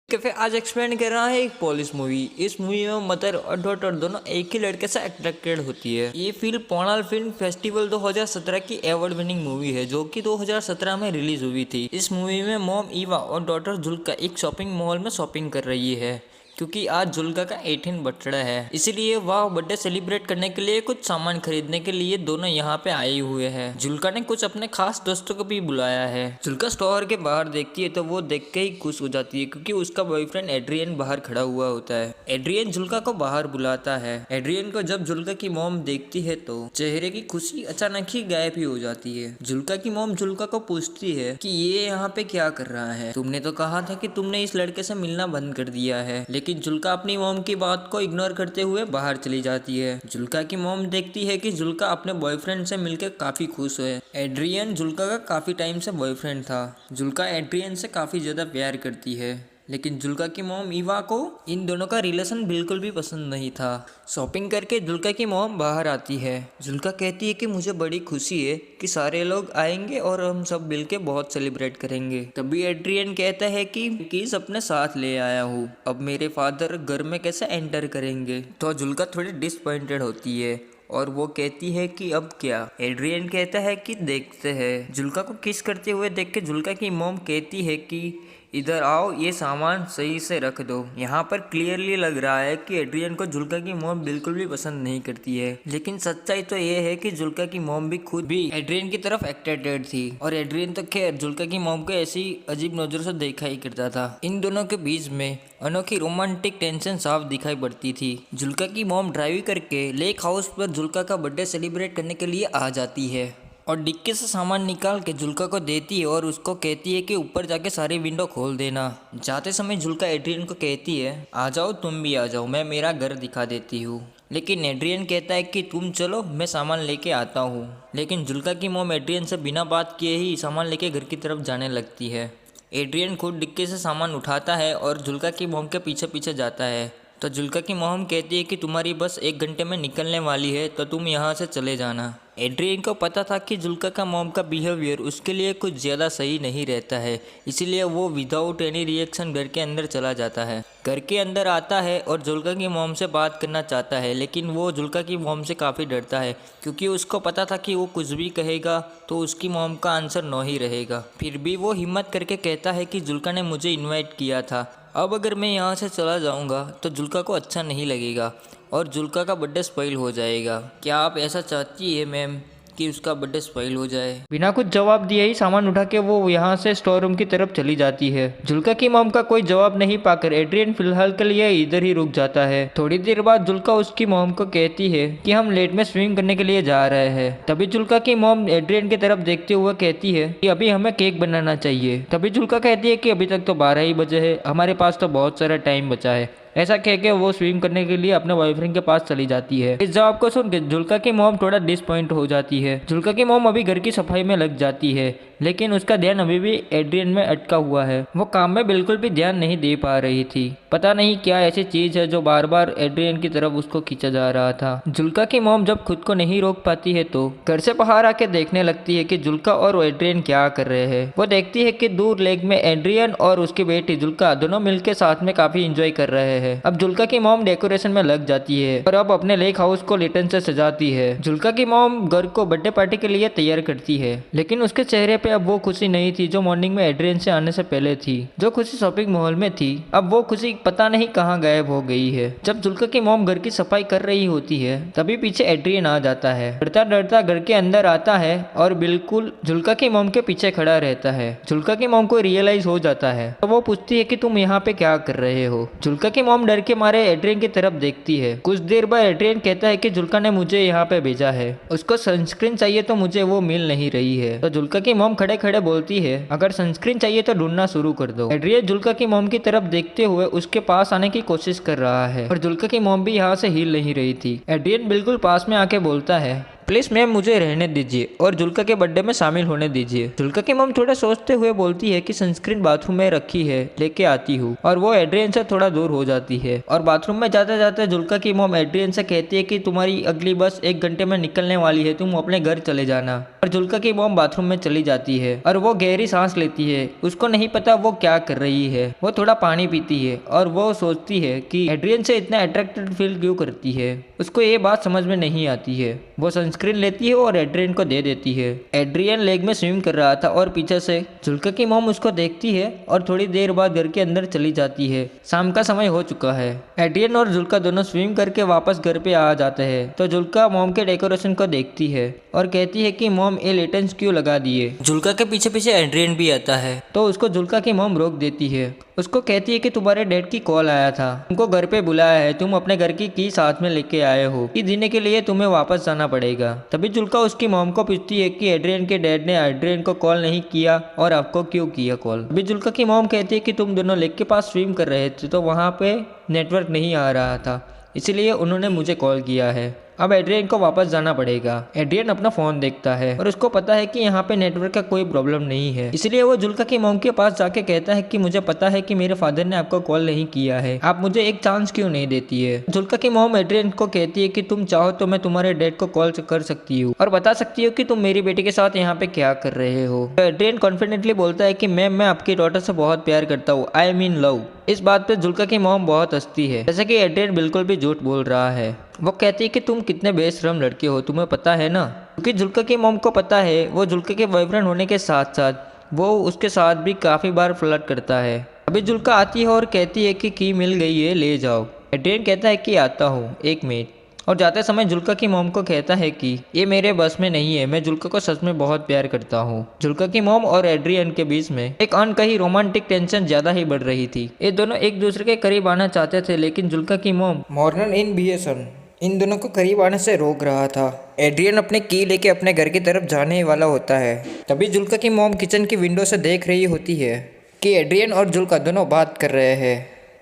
Cafe आज explain कर रहा है एक पुलिस मूवी। इस मूवी में मदर और डॉटर दोनों एक ही लड़के से अट्रैक्टेड होती है। ये फिल्म पोनाल फिल्म फेस्टिवल 2017 की अवार्ड विनिंग मूवी है जो कि 2017 में रिलीज हुई थी। इस मूवी में मॉम ईवा और डॉटर जुल्का एक शॉपिंग मॉल में शॉपिंग कर रही है क्योंकि आज जुल्का का 18 बर्थडे है, इसलिए वह बर्थडे सेलिब्रेट करने के लिए कुछ सामान खरीदने के लिए दोनों यहाँ पे आए हुए हैं। जुल्का ने कुछ अपने खास दोस्तों को भी बुलाया है। जुल्का स्टोर के बाहर देखती है तो वो देख के ही खुश हो जाती है क्योंकि उसका बॉयफ्रेंड एड्रियन बाहर खड़ा हुआ होता है। एड्रियन जुल्का को बाहर बुलाता है। एड्रियन को जब जुल्का की मॉम देखती है तो चेहरे की खुशी अचानक ही गायब ही हो जाती है। जुल्का की मॉम जुल्का को पूछती है कि ये यहाँ पे क्या कर रहा है, तुमने तो कहा था कि तुमने इस लड़के से मिलना बंद कर दिया है। लेकिन जुल्का अपनी मॉम की बात को इग्नोर करते हुए बाहर चली जाती है। जुल्का की मॉम देखती है कि जुल्का अपने बॉयफ्रेंड से मिलकर काफी खुश है। एड्रियन जुल्का का काफी टाइम से बॉयफ्रेंड था। जुल्का एड्रियन से काफी ज्यादा प्यार करती है, लेकिन जुल्का की मॉम ईवा को इन दोनों का रिलेशन बिल्कुल भी पसंद नहीं था। शॉपिंग करके जुल्का की मॉम बाहर आती है। जुल्का कहती है कि मुझे बड़ी खुशी है कि सारे लोग आएंगे और हम सब मिलके बहुत सेलिब्रेट करेंगे। तभी एड्रियन कहता है कि किस अपने साथ ले आया हूँ, अब मेरे फादर घर में कैसे एंटर करेंगे। तो जुल्का थोड़ी डिसअपॉइंटेड होती है और वो कहती है कि अब क्या। एड्रियन कहता है कि देखते हैं। जुल्का को किस करते हुए देख के जुल्का की मॉम कहती है कि इधर आओ, ये सामान सही से रख दो। यहाँ पर क्लियरली लग रहा है कि एड्रियन को जुल्का की मॉम बिल्कुल भी पसंद नहीं करती है, लेकिन सच्चाई तो ये है कि जुल्का की मॉम भी खुद भी एड्रियन की तरफ अट्रैक्टेड थी और एड्रियन तो खैर जुल्का की मॉम को ऐसी अजीब नजरों से देखा ही करता था। इन दोनों के बीच में अनोखी रोमांटिक टेंशन साफ दिखाई पड़ती थी। जुल्का की मॉम ड्राइव करके लेक हाउस पर जुल्का का बर्थडे सेलिब्रेट करने के लिए आ जाती है और डिक्की से सामान निकाल के जुल्का को देती है और उसको कहती है कि ऊपर जाके सारी विंडो खोल देना। जाते समय जुल्का एड्रियन को कहती है आ जाओ, तुम भी आ जाओ, मैं मेरा घर दिखा देती हूँ। लेकिन एड्रियन कहता है कि तुम चलो, मैं सामान लेके आता हूँ। लेकिन जुल्का की मॉम एड्रियन से बिना बात किए ही सामान लेके घर की तरफ जाने लगती है। एड्रियन खुद डिक्की से सामान उठाता है और जुल्का की मॉम के पीछे पीछे जाता है। तो जुल्का की मॉम कहती है कि तुम्हारी बस 1 घंटे में निकलने वाली है तो तुम यहाँ से चले जाना। एड्रियन को पता था कि जुल्का का मॉम का बिहेवियर उसके लिए कुछ ज़्यादा सही नहीं रहता है, इसीलिए वो विदाउट एनी रिएक्शन घर के अंदर चला जाता है। घर के अंदर आता है और जुल्का की मॉम से बात करना चाहता है, लेकिन वो जुल्का की मॉम से काफ़ी डरता है क्योंकि उसको पता था कि वो कुछ भी कहेगा तो उसकी मॉम का आंसर नो ही रहेगा। फिर भी वो हिम्मत करके कहता है कि जुल्का ने मुझे इन्वाइट किया था, अब अगर मैं यहाँ से चला जाऊँगा तो जुल्का को अच्छा नहीं लगेगा और जुल्का का बर्थडे स्पॉइल हो जाएगा। क्या आप ऐसा चाहती है मैम कि उसका बर्थडे स्पॉइल हो जाए? बिना कुछ जवाब दिए ही सामान उठा के वो यहाँ से स्टोर रूम की तरफ चली जाती है। जुल्का की मॉम का कोई जवाब नहीं पाकर एड्रियन फिलहाल के लिए इधर ही रुक जाता है। थोड़ी देर बाद जुल्का उसकी मॉम को कहती है कि हम लेट में स्विमिंग करने के लिए जा रहे हैं। तभी जुल्का की मॉम एड्रियन की तरफ देखते हुए कहती है कि अभी हमें केक बनाना चाहिए। तभी जुल्का कहती है कि अभी तक तो 12 ही बजे है, हमारे पास तो बहुत सारा टाइम बचा है। ऐसा कह के वो स्विम करने के लिए अपने बॉयफ्रेंड के पास चली जाती है। इस जवाब को सुन के जुल्का की मॉम थोड़ा डिसपॉइंट हो जाती है। जुल्का की मॉम अभी घर की सफाई में लग जाती है, लेकिन उसका ध्यान अभी भी एड्रियन में अटका हुआ है। वो काम में बिल्कुल भी ध्यान नहीं दे पा रही थी। पता नहीं क्या ऐसी चीज है जो बार बार एड्रियन की तरफ उसको खींचा जा रहा था। जुल्का की मॉम जब खुद को नहीं रोक पाती है तो घर से बाहर आके देखने लगती है कि जुल्का और एड्रियन क्या कर रहे हैं। वो देखती है कि दूर लेक में एड्रियन और उसकी बेटी जुल्का दोनों मिलकर साथ में काफी इंजॉय कर रहे हैं। अब जुल्का की मॉम डेकोरेशन में लग जाती है और अब अपने लेक हाउस को लिटन से सजाती है। जुल्का की मॉम घर को बर्थडे पार्टी के लिए तैयार करती है, लेकिन उसके चेहरे पे अब वो खुशी नहीं थी जो मॉर्निंग में एड्रियन से आने से पहले थी। जो खुशी शॉपिंग मॉल में थी, अब वो खुशी पता नहीं कहाँ गायब हो गई है। जब जुल्का की मॉम घर की सफाई कर रही होती है तभी पीछे एड्रियन आ जाता है। डरता डरता घर के अंदर आता है और बिल्कुल जुल्का की मॉम के पीछे खड़ा रहता है। जुल्का की मॉम को रियलाइज हो जाता है तो वो पूछती है कि तुम यहाँ पे क्या कर रहे हो। जुल्का की मॉम डर के मारे एड्रियन की तरफ देखती है। कुछ देर बाद एड्रियन कहता है कि जुल्का ने मुझे यहाँ पे भेजा है, उसको सनस्क्रीन चाहिए तो मुझे वो मिल नहीं रही है। तो जुल्का की मॉम खड़े खड़े बोलती है अगर सनस्क्रीन चाहिए तो ढूंढना शुरू कर दो। एड्रियन जुल्का की मॉम की तरफ देखते हुए उसके पास आने की कोशिश कर रहा है और जुल्का की मॉम भी यहाँ से हिल नहीं रही थी। एड्रियन बिल्कुल पास में आके बोलता है प्लीज मैम मुझे रहने दीजिए और जुल्का के बर्थडे में शामिल होने दीजिए। जुल्का की मॉम थोड़ा सोचते हुए बोलती है कि सनस्क्रीन बाथरूम में रखी है, लेके आती हूँ। और वो एड्रियन से थोड़ा दूर हो जाती है और बाथरूम में जाते जाते जुल्का की मॉम एड्रियन से कहती है कि तुम्हारी अगली बस 1 घंटे में निकलने वाली है, तुम अपने घर चले जाना। और जुल्का की मॉम बाथरूम में चली जाती है और वो गहरी सांस लेती है। उसको नहीं पता वो क्या कर रही है। वो थोड़ा पानी पीती है और वो सोचती है कि एड्रियन से इतना अट्रैक्टेड फील क्यों करती है। उसको ये बात समझ में नहीं आती है। वो सनस्क्रीन लेती है और एड्रियन को दे देती है। एड्रियन लेक में स्विम कर रहा था और पीछे से जुल्का की मॉम उसको देखती है और थोड़ी देर बाद घर के अंदर चली जाती है। शाम का समय हो चुका है। एड्रियन और जुल्का दोनों स्विम करके वापस घर पे आ जाते हैं तो जुल्का मॉम के डेकोरेशन को देखती है और कहती है कि मॉम ये लेटेंस क्यों लगा दिए। जुल्का के पीछे पीछे एड्रियन भी आता है तो उसको जुल्का की मॉम रोक देती है। उसको कहती है कि तुम्हारे डैड की कॉल आया था, तुमको घर पे बुलाया है, तुम अपने घर की साथ में लेके आए हो, कि देने के लिए तुम्हें वापस जाना पड़ेगा। तभी जुल्का उसकी मॉम को पूछती है कि एड्रियन के डैड ने एड्रियन को कॉल नहीं किया और आपको क्यों किया कॉल। तभी जुल्का की मॉम कहती है कि तुम दोनों लेक के पास स्विम कर रहे थे तो वहाँ पे नेटवर्क नहीं आ रहा था, इसलिए उन्होंने मुझे कॉल किया है। अब एड्रियन को वापस जाना पड़ेगा। एड्रियन अपना फोन देखता है और उसको पता है कि यहाँ पे नेटवर्क का कोई प्रॉब्लम नहीं है, इसलिए वो जुल्का की मॉम के पास जाके कहता है कि मुझे पता है कि मेरे फादर ने आपको कॉल नहीं किया है, आप मुझे एक चांस क्यों नहीं देती है। जुल्का की मॉम एड्रियन को कहती है कि तुम चाहो तो मैं तुम्हारे डैड को कॉल कर सकती हूँ और बता सकती हूँ कि तुम मेरी बेटी के साथ यहाँ पे क्या कर रहे हो। तो एड्रियन कॉन्फिडेंटली बोलता है कि मैम मैं आपकी डॉटर से बहुत प्यार करता हूँ, आई मीन लव। इस बात पे जुल्का की मॉम बहुत हंसती है, जैसे कि एड्रियन बिल्कुल भी झूठ बोल रहा है। वो कहती है कि तुम कितने बेशरम लड़के हो, तुम्हें पता है ना। क्योंकि जुल्का की मॉम को पता है वो जुल्का के बॉयफ्रेंड होने के साथ साथ वो उसके साथ भी काफ़ी बार फ्लर्ट करता है। अभी जुल्का आती है और कहती है कि की मिल गई है, ले जाओ। एड्रियन कहता है कि आता हूँ, 1 मिनट। और जाते समय जुल्का की मॉम को कहता है कि ये मेरे बस में नहीं है, मैं जुल्का को सच में बहुत प्यार करता हूँ। जुल्का की मॉम और एड्रियन के बीच में एक अनकही रोमांटिक टेंशन ज्यादा ही बढ़ रही थी। ये दोनों एक दूसरे के करीब आना चाहते थे, लेकिन जुल्का की मॉम मॉर्नन इन बीएसन इन दोनों को करीब आने से रोक रहा था। एड्रियन अपने की लेके अपने घर की तरफ जाने वाला होता है। तभी जुल्का की मॉम किचन की विंडो से देख रही होती है कि एड्रियन और जुल्का दोनों बात कर रहे हैं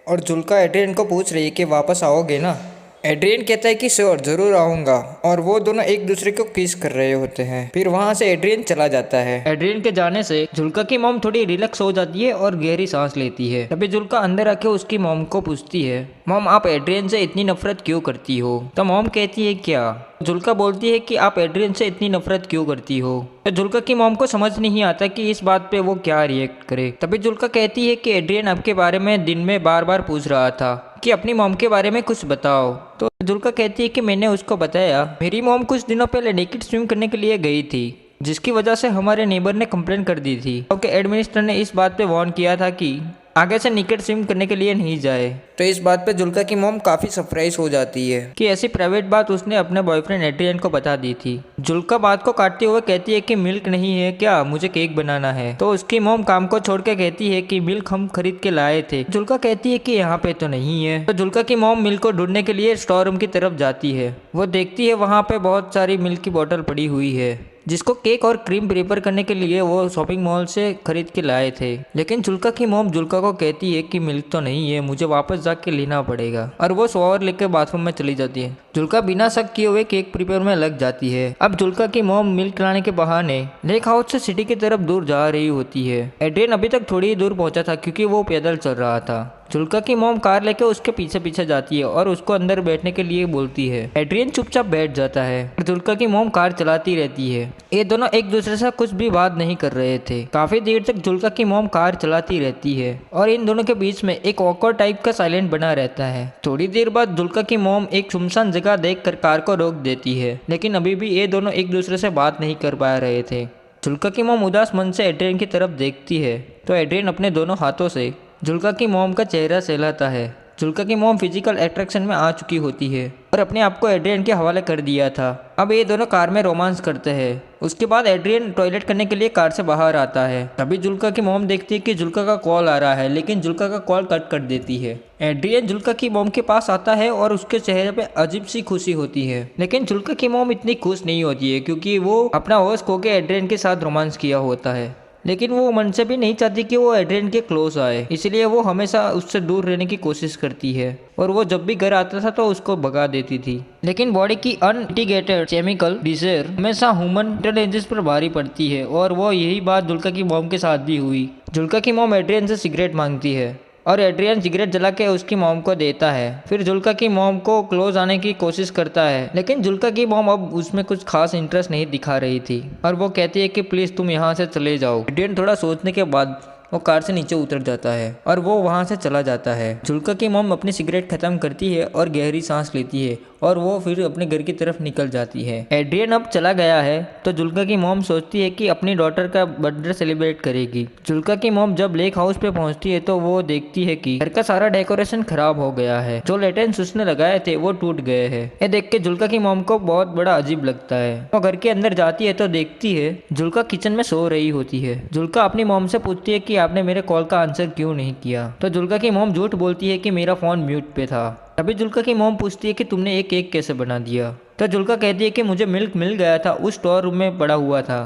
और जुल्का एड्रियन को पूछ रही है कि वापस आओगे ना। एड्रियन कहता है कि श्योर, जरूर आऊंगा। और वो दोनों एक दूसरे को किस कर रहे होते हैं। फिर वहां से एड्रियन चला जाता है। एड्रियन के जाने से जुल्का की मॉम थोड़ी रिलैक्स हो जाती है और गहरी सांस लेती है। तभी जुल्का अंदर आके उसकी मॉम को पूछती है, मॉम आप एड्रियन से इतनी नफरत क्यों करती हो। तो मॉम कहती है क्या। जुल्का बोलती है कि आप एड्रियन से इतनी नफरत क्यों करती हो। तो जुल्का की मॉम को समझ नहीं आता कि इस बात पे वो क्या रिएक्ट करे। तभी जुल्का कहती है कि एड्रियन आपके बारे में दिन में बार बार पूछ रहा था कि अपनी मॉम के बारे में कुछ बताओ। तो जुल्का कहती है कि मैंने उसको बताया मेरी मॉम कुछ दिनों पहले नेकेड स्विम करने के लिए गई थी, जिसकी वजह से हमारे नेबर ने कंप्लेंट कर दी थी, क्योंकि एडमिनिस्ट्रेटर ने इस बात पे वार्न किया था कि आगे से नेकेड स्विम करने के लिए नहीं जाए। तो इस बात पे जुल्का की मॉम काफी सरप्राइज हो जाती है कि ऐसी प्राइवेट बात उसने अपने बॉयफ्रेंड एड्रियन को बता दी थी। जुल्का बात को काटते हुए कहती है कि मिल्क नहीं है क्या, मुझे केक बनाना है। तो उसकी मॉम काम को छोड़ के कहती है कि मिल्क हम खरीद के लाए थे। जुल्का कहती है कि यहाँ पे तो नहीं है। तो जुल्का की मॉम मिल्क को ढूंढने के लिए स्टोर रूम की तरफ जाती है। वो देखती है वहाँ पे बहुत सारी मिल्क की बोतल पड़ी हुई है, जिसको केक और क्रीम प्रिपेयर करने के लिए वो शॉपिंग मॉल से खरीद के लाए थे। लेकिन जुल्का की मॉम जुल्का को कहती है कि मिल्क तो नहीं है, मुझे वापस जाके लेना पड़ेगा। और वो शॉवर लेकर बाथरूम में चली जाती है। जुल्का बिना शक किए हुए केक प्रिपेयर में लग जाती है। अब जुल्का की मॉम मिल्क लाने के बहाने लेक हाउस से सिटी की तरफ दूर जा रही होती है। एड्रियन अभी तक थोड़ी ही दूर पहुंचा था क्योंकि वो पैदल चल रहा था। जुल्का की मॉम कार लेके उसके पीछे पीछे जाती है और उसको अंदर बैठने के लिए बोलती है। एड्रियन चुपचाप बैठ जाता है और जुल्का की मॉम कार चलाती रहती है। ये दोनों एक दूसरे से कुछ भी बात नहीं कर रहे थे। काफी देर तक जुल्का की मॉम कार चलाती रहती है और इन दोनों के बीच में एक ऑकवर्ड टाइप का साइलेंट बना रहता है। थोड़ी देर बाद जुल्का की मॉम एक सुनसान जगह देखकर कार को रोक देती है, लेकिन अभी भी ये दोनों एक दूसरे से बात नहीं कर पा रहे थे। जुल्का की मॉम उदास मन से एड्रियन की तरफ देखती है तो एड्रियन अपने दोनों हाथों से जुल्का की मॉम का चेहरा सहलाता है। जुल्का की मॉम फिजिकल अट्रैक्शन में आ चुकी होती है और अपने आप को एड्रियन के हवाले कर दिया था। अब ये दोनों कार में रोमांस करते हैं। उसके बाद एड्रियन टॉयलेट करने के लिए कार से बाहर आता है। तभी जुल्का की मॉम देखती है कि जुल्का का कॉल आ रहा है, लेकिन जुल्का का कॉल कट कर देती है। एड्रियन जुल्का की मॉम के पास आता है और उसके चेहरे पे अजीब सी खुशी होती है, लेकिन जुल्का की मॉम इतनी खुश नहीं होती है क्योंकि वो अपना होश खो के एड्रियन के साथ रोमांस किया होता है। लेकिन वो मन से भी नहीं चाहती कि वो एड्रियन के क्लोज आए, इसलिए वो हमेशा उससे दूर रहने की कोशिश करती है और वो जब भी घर आता था तो उसको भगा देती थी। लेकिन बॉडी की अनमिटिगेटेड केमिकल डिजायर हमेशा ह्यूमन इंटेलिजेंस पर भारी पड़ती है और वो यही बात जुल्का की मॉम के साथ भी हुई। जुल्का की मॉम एड्रियन से सिगरेट मांगती है और एड्रियन सिगरेट जला के उसकी मॉम को देता है। फिर जुल्का की मॉम को क्लोज आने की कोशिश करता है, लेकिन जुल्का की मॉम अब उसमें कुछ खास इंटरेस्ट नहीं दिखा रही थी और वो कहती है कि प्लीज तुम यहाँ से चले जाओ। एड्रियन थोड़ा सोचने के बाद वो कार से नीचे उतर जाता है और वो वहाँ से चला जाता है। जुल्का की मॉम अपनी सिगरेट खत्म करती है और गहरी सांस लेती है और वो फिर अपने घर की तरफ निकल जाती है। एड्रियन अब चला गया है तो जुल्का की मॉम सोचती है कि अपनी डॉटर का बर्थडे सेलिब्रेट करेगी। जुल्का की मॉम जब लेक हाउस पे पहुंचती है तो वो देखती है कि घर का सारा डेकोरेशन खराब हो गया है, जो लेटेंस उसने लगाए थे वो टूट गए हैं। ये देख के जुल्का की मॉम को बहुत बड़ा अजीब लगता है। वो घर के अंदर जाती है तो देखती है जुल्का किचन में सो रही होती है। जुल्का अपनी मॉम से पूछती है कि आपने मेरे कॉल का आंसर क्यों नहीं किया, तो जुल्का की मॉम झूठ बोलती है कि मेरा फोन म्यूट पे था। तभी जुल्का की मॉम पूछती है कि तुमने एक केक कैसे बना दिया, तो जुल्का कहती है कि मुझे मिल्क मिल गया था, उस स्टोर रूम में पड़ा हुआ था।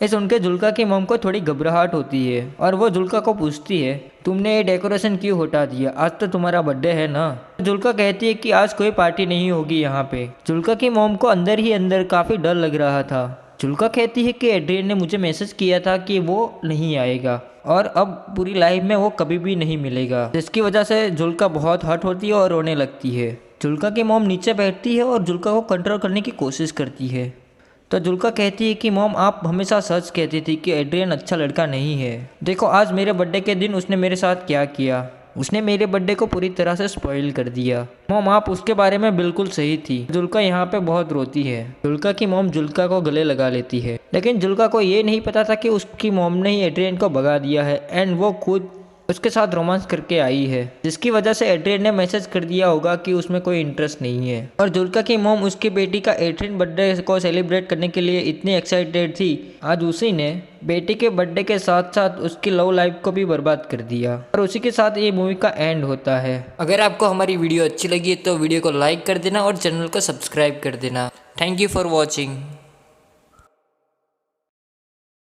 ये सुनकर जुल्का की मॉम को थोड़ी घबराहट होती है और वो जुल्का को पूछती है तुमने ये डेकोरेशन क्यों हटा दिया, आज तो तुम्हारा बर्थडे है ना। जुल्का कहती है कि आज कोई पार्टी नहीं होगी यहाँ पे। जुल्का की मॉम को अंदर ही अंदर काफ़ी डर लग रहा था। जुल्का कहती है कि एड्रियन ने मुझे मैसेज किया था कि वो नहीं आएगा और अब पूरी लाइफ में वो कभी भी नहीं मिलेगा, जिसकी वजह से जुल्का बहुत हर्ट होती है और रोने लगती है। जुल्का की मॉम नीचे बैठती है और जुल्का को कंट्रोल करने की कोशिश करती है, तो जुल्का कहती है कि मॉम आप हमेशा सच कहती थी कि एड्रियन अच्छा लड़का नहीं है। देखो आज मेरे बर्थडे के दिन उसने मेरे साथ क्या किया, उसने मेरे बर्थडे को पूरी तरह से स्पॉइल कर दिया। मॉम आप उसके बारे में बिल्कुल सही थी। जुल्का यहाँ पे बहुत रोती है। जुल्का की मॉम जुल्का को गले लगा लेती है, लेकिन जुल्का को ये नहीं पता था कि उसकी मॉम ने ही एड्रियन को भगा दिया है एंड वो खुद उसके साथ रोमांस करके आई है, जिसकी वजह से एड्रियन ने मैसेज कर दिया होगा कि उसमें कोई इंटरेस्ट नहीं है। और जुल्का की मॉम उसकी बेटी का 18 बर्थडे को सेलिब्रेट करने के लिए इतनी एक्साइटेड थी, आज उसी ने बेटी के बर्थडे के साथ साथ उसकी लव लाइफ को भी बर्बाद कर दिया। और उसी के साथ ये मूवी का एंड होता है। अगर आपको हमारी वीडियो अच्छी लगी तो वीडियो को लाइक कर देना और चैनल को सब्सक्राइब कर देना। Thank you for watching.